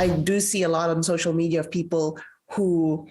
I do see a lot on social media of people who,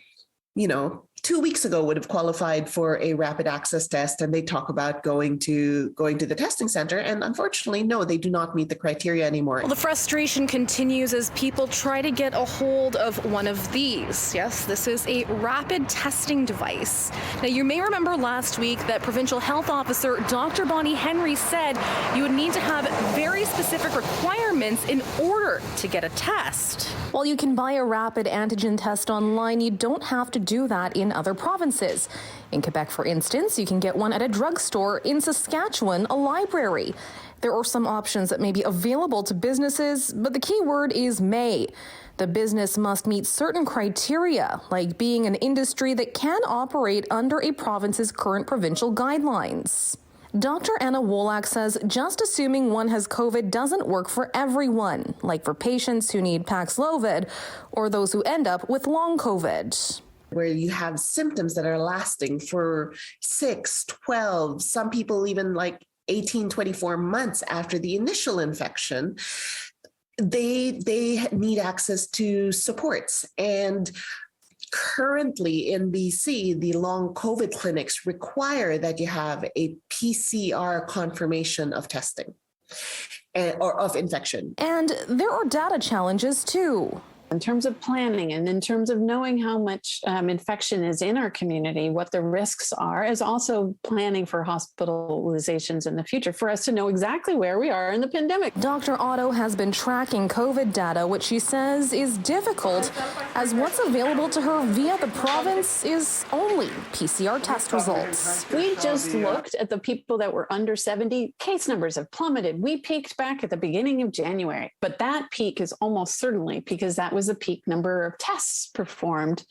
2 weeks ago would have qualified for a rapid access test, and they talk about going to the testing center. And unfortunately, no, they do not meet the criteria anymore. Well, the frustration continues as people try to get a hold of one of these. Yes, this is a rapid testing device. Now, you may remember last week that Provincial Health Officer Dr. Bonnie Henry said you would need to have very specific requirements in order to get a test. While you can buy a rapid antigen test online, you don't have to do that in other provinces. In Quebec, for instance, you can get one at a drugstore. In Saskatchewan, a library. There are some options that may be available to businesses, but the key word is may. The business must meet certain criteria, like being an industry that can operate under a province's current provincial guidelines. Dr. Anna Wolak says just assuming one has COVID doesn't work for everyone, like for patients who need Paxlovid or those who end up with long COVID. Where you have symptoms that are lasting for 6, 12, some people even like 18, 24 months after the initial infection, they need access to supports. And currently in BC, the long COVID clinics require that you have a PCR confirmation of testing or of infection. And there are data challenges too. In terms of planning and in terms of knowing how much infection is in our community, what the risks are, is also planning for hospitalizations in the future for us to know exactly where we are in the pandemic. Dr. Otto has been tracking COVID data, which she says is difficult as what's available to her via the province is only PCR test results. We just looked at the people that were under 70. Case numbers have plummeted. We peaked back at the beginning of January, but that peak is almost certainly because that was the peak number of tests performed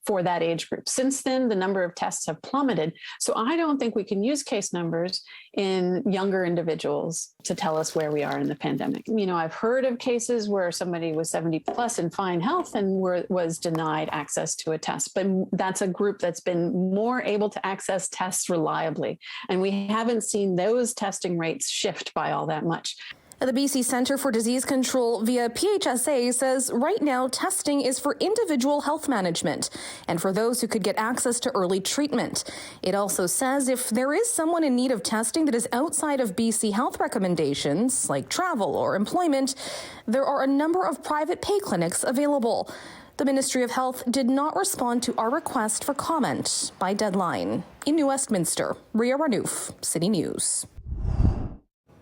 for that age group. Since then, the number of tests have plummeted. So I don't think we can use case numbers in younger individuals to tell us where we are in the pandemic. I've heard of cases where somebody was 70 plus in fine health and was denied access to a test, but that's a group that's been more able to access tests reliably. And we haven't seen those testing rates shift by all that much. The BC Centre for Disease Control via PHSA says right now testing is for individual health management and for those who could get access to early treatment. It also says if there is someone in need of testing that is outside of BC health recommendations, like travel or employment, there are a number of private pay clinics available. The Ministry of Health did not respond to our request for comment by deadline. In New Westminster, Ria Renouf, City News.